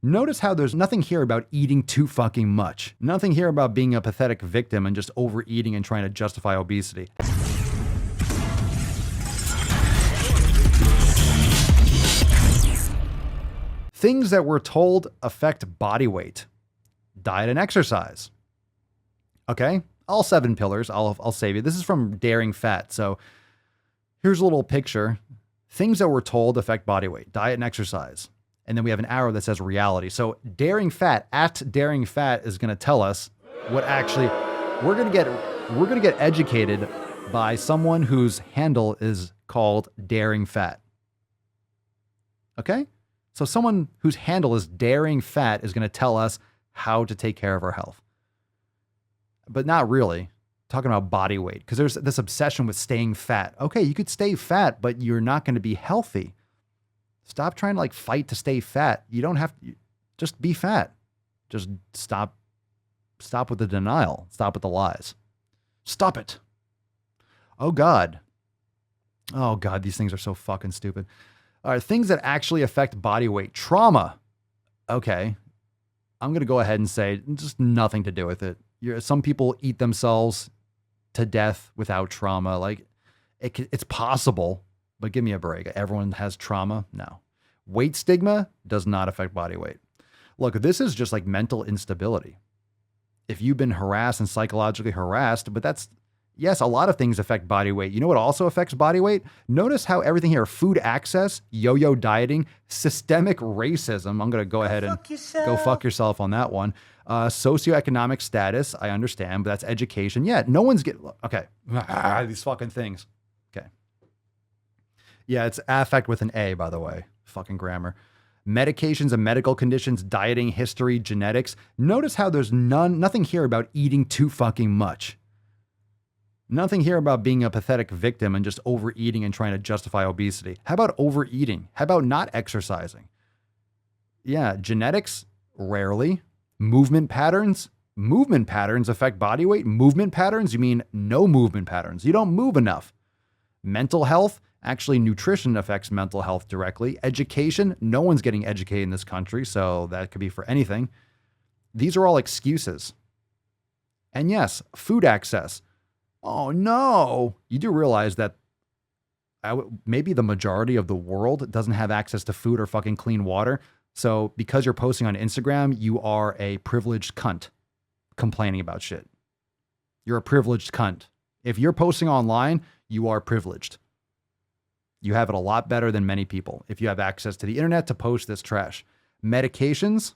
Notice how there's nothing here about eating too fucking much. Nothing here about being a pathetic victim and just overeating and trying to justify obesity. Things that we're told affect body weight. Diet and exercise. Okay? All 7 pillars. I'll save you. This is from Daring Fat. So here's a little picture. Things that we're told affect body weight. Diet and exercise. And then we have an arrow that says reality. So Daring Fat, at Daring Fat, is going to tell us what actually we're going to get educated by someone whose handle is called Daring Fat. Okay? So someone whose handle is Daring Fat is going to tell us how to take care of our health. But not really. Talking about body weight, because there's this obsession with staying fat. Okay, you could stay fat, but you're not going to be healthy. Stop trying to fight to stay fat. You don't have to, just be fat. Just stop with the denial. Stop with the lies. Stop it. Oh God, these things are so fucking stupid. All right, things that actually affect body weight. Trauma. Okay, I'm going to go ahead and say just nothing to do with it. Some people eat themselves to death without trauma. It's possible, but give me a break. Everyone has trauma. No. Weight stigma does not affect body weight. Look, this is just like mental instability. If you've been harassed and psychologically harassed, but yes, a lot of things affect body weight. You know what also affects body weight? Notice how everything here, food access, yo-yo dieting, systemic racism. I'm going to go ahead and go fuck yourself on that one. Socioeconomic status, I understand, but that's education. Yeah, no one's okay. These fucking things. Okay. Yeah, it's affect with an A, by the way. Fucking grammar. Medications and medical conditions, dieting, history, genetics. Notice how there's nothing here about eating too fucking much. Nothing here about being a pathetic victim and just overeating and trying to justify obesity. How about overeating? How about not exercising? Yeah, genetics, rarely. Movement patterns affect body weight. Movement patterns, you mean no movement patterns. You don't move enough. Mental health, actually nutrition affects mental health directly. Education, no one's getting educated in this country, so that could be for anything. These are all excuses. And yes, food access. Oh no, you do realize that maybe the majority of the world doesn't have access to food or fucking clean water. So because you're posting on Instagram, you are a privileged cunt complaining about shit. You're a privileged cunt. If you're posting online, you are privileged. You have it a lot better than many people. If you have access to the internet to post this trash. Medications,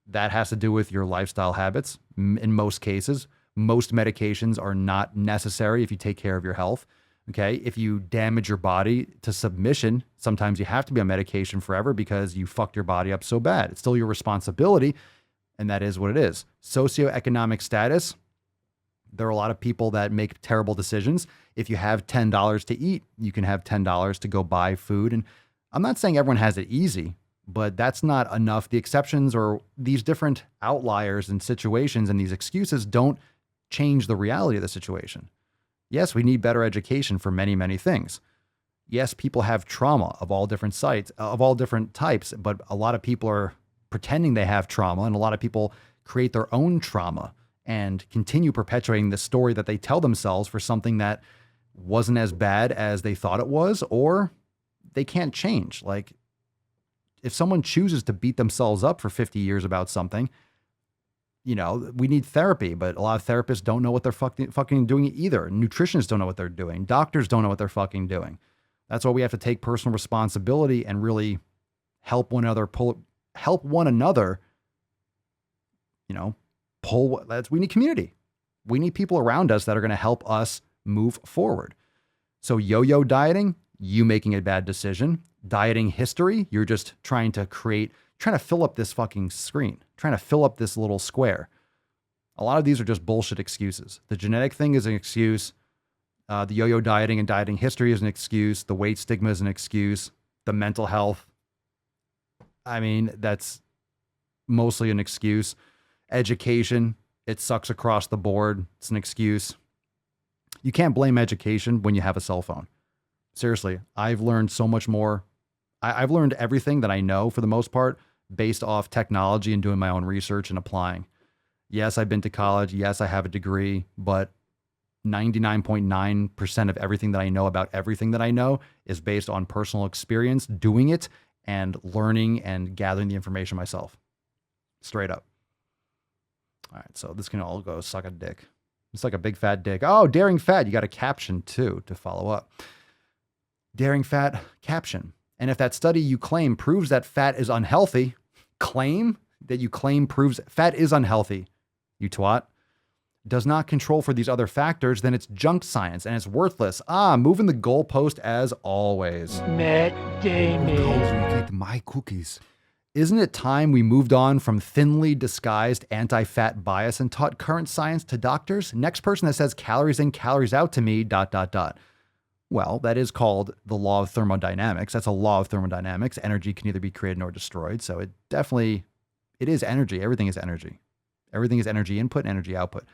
that has to do with your lifestyle habits. In most cases, most medications are not necessary if you take care of your health. Okay, if you damage your body to submission, sometimes you have to be on medication forever because you fucked your body up so bad. It's still your responsibility, and that is what it is. Socioeconomic status, there are a lot of people that make terrible decisions. If you have $10 to eat, you can have $10 to go buy food. And I'm not saying everyone has it easy, but that's not enough. The exceptions or these different outliers and situations and these excuses don't change the reality of the situation. Yes, we need better education for many, many things. Yes, people have trauma of all different types, but a lot of people are pretending they have trauma, and a lot of people create their own trauma and continue perpetuating the story that they tell themselves for something that wasn't as bad as they thought it was, or they can't change. Like, if someone chooses to beat themselves up for 50 years about something, we need therapy, but a lot of therapists don't know what they're fucking doing either. Nutritionists don't know what they're doing. Doctors don't know what they're fucking doing. That's why we have to take personal responsibility and really help one another. We need community. We need people around us that are going to help us move forward. So yo-yo dieting, you making a bad decision. Dieting history, you're just trying to fill up this fucking screen, trying to fill up this little square. A lot of these are just bullshit excuses. The genetic thing is an excuse. The yo-yo dieting and dieting history is an excuse. The weight stigma is an excuse. The mental health, that's mostly an excuse. Education, it sucks across the board. It's an excuse. You can't blame education when you have a cell phone. Seriously, I've learned so much more. I've learned everything that I know for the most part based off technology and doing my own research and applying. Yes, I've been to college. Yes, I have a degree, but 99.9% of everything that I know about everything that I know is based on personal experience, doing it and learning and gathering the information myself. Straight up. All right, so this can all go suck a dick. It's like a big fat dick. Oh, daring fat. You got a caption too to follow up. Daring fat caption. And if that study you claim proves that fat is unhealthy, claim that you claim proves fat is unhealthy, you twat, does not control for these other factors, then it's junk science and it's worthless. Moving the goalpost as always. Matt Damon. Eat my cookies. Isn't it time we moved on from thinly disguised anti-fat bias and taught current science to doctors? Next person that says calories in, calories out to me, ... Well, that is called the law of thermodynamics. That's a law of thermodynamics. Energy can either be created or destroyed. So it is energy. Everything is energy. Everything is energy input and energy output.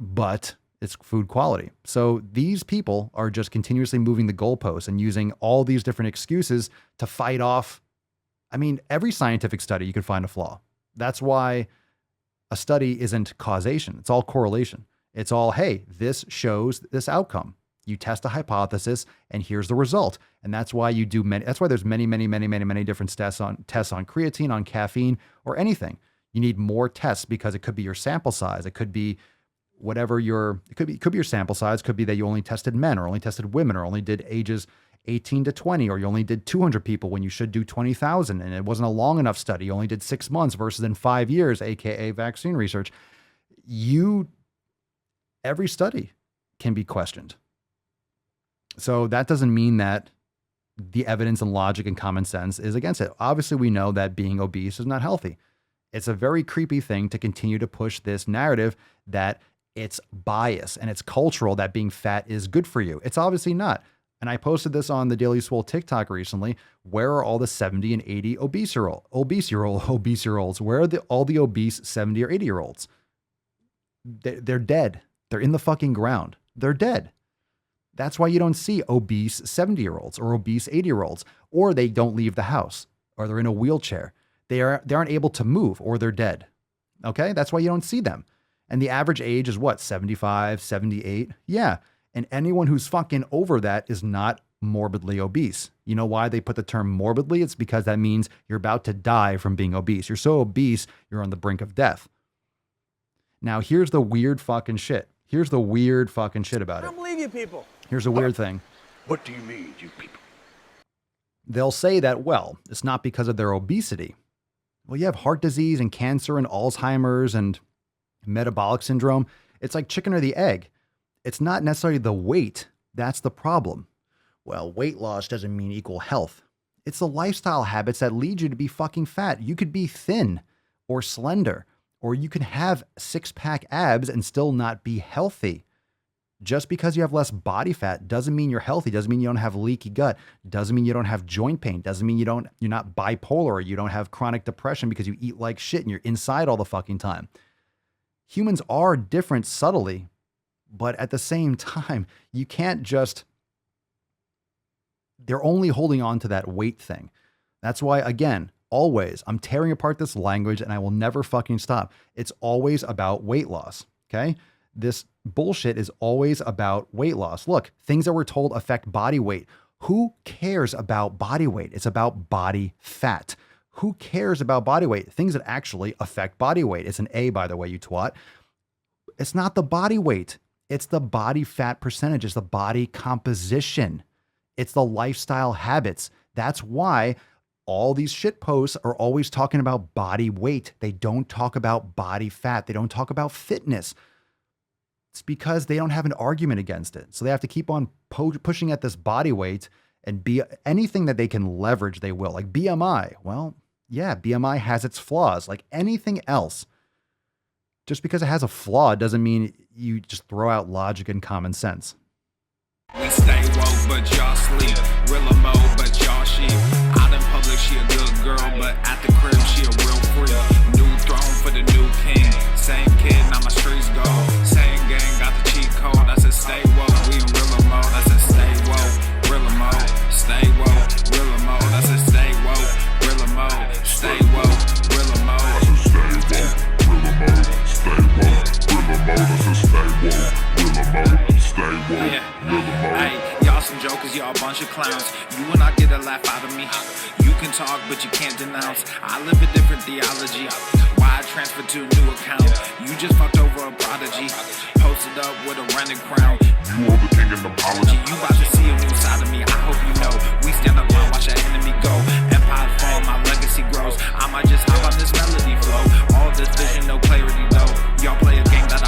But it's food quality. So these people are just continuously moving the goalposts and using all these different excuses to fight off. I mean, every scientific study, you can find a flaw. That's why a study isn't causation. It's all correlation. It's all, hey, this shows this outcome. You test a hypothesis and here's the result. And that's why you do that's why there's many different tests on creatine, on caffeine, or anything. You need more tests because it could be your sample size. It could be whatever it could be your sample size. Could be that you only tested men or only tested women or only did ages 18 to 20, or you only did 200 people when you should do 20,000. And it wasn't a long enough study. You only did 6 months versus in 5 years, AKA vaccine research. Every study can be questioned. So that doesn't mean that the evidence and logic and common sense is against it. Obviously, we know that being obese is not healthy. It's a very creepy thing to continue to push this narrative that it's bias and it's cultural that being fat is good for you. It's obviously not. And I posted this on the Daily Swole TikTok recently. Where are all the 70 and 80 obese-year-olds? Where are all the obese 70 or 80-year-olds? They're dead. They're in the fucking ground. They're dead. That's why you don't see obese 70-year-olds or obese 80-year-olds, or they don't leave the house, or they're in a wheelchair. They aren't able to move, or they're dead. Okay? That's why you don't see them. And the average age is what? 75, 78? Yeah. And anyone who's fucking over that is not morbidly obese. You know why they put the term morbidly? It's because that means you're about to die from being obese. You're so obese, you're on the brink of death. Now, here's the weird fucking shit. Here's the weird fucking shit about it. I don't believe you people. Here's a weird thing. What do you mean, you people? They'll say that, well, it's not because of their obesity. Well, you have heart disease and cancer and Alzheimer's and metabolic syndrome. It's like chicken or the egg. It's not necessarily the weight. That's the problem. Well, weight loss doesn't mean equal health. It's the lifestyle habits that lead you to be fucking fat. You could be thin or slender, or you can have six-pack abs and still not be healthy. Just because you have less body fat doesn't mean you're healthy. Doesn't mean you don't have leaky gut. Doesn't mean you don't have joint pain. Doesn't mean you're not bipolar, or you don't have chronic depression because you eat like shit and you're inside all the fucking time. Humans are different subtly, but at the same time, you can't just, they're only holding on to that weight thing. That's why, again, always, I'm tearing apart this language and I will never fucking stop. It's always about weight loss, okay? This bullshit is always about weight loss. Look, things that we're told affect body weight. Who cares about body weight? It's about body fat. Who cares about body weight? Things that actually affect body weight. It's an A, by the way, you twat. It's not the body weight. It's the body fat percentage. It's the body composition. It's the lifestyle habits. That's why all these shit posts are always talking about body weight. They don't talk about body fat. They don't talk about fitness. It's because they don't have an argument against it. So they have to keep on pushing at this body weight, and be anything that they can leverage, they will. Like BMI. Well, yeah, BMI has its flaws like anything else. Just because it has a flaw doesn't mean you just throw out logic and common sense. We stay woke, but y'all sleep. Real mo, but y'all sheep. Out in public, she a good girl, but at the crib, she a real freak. New throne for the new king. Same kid, now my streets go. Same gang, got the cheat code. I said stay woke, we in real mo. I said stay woke, real mo. Stay woke, real mo. I said stay woke, cause y'all a bunch of clowns. You will not get a laugh out of me. You can talk, but you can't denounce. I live a different theology. Why I transfer to a new account? You just fucked over a prodigy. Posted up with a running crown. You are the king in the apology. You about to see a new side of me. I hope you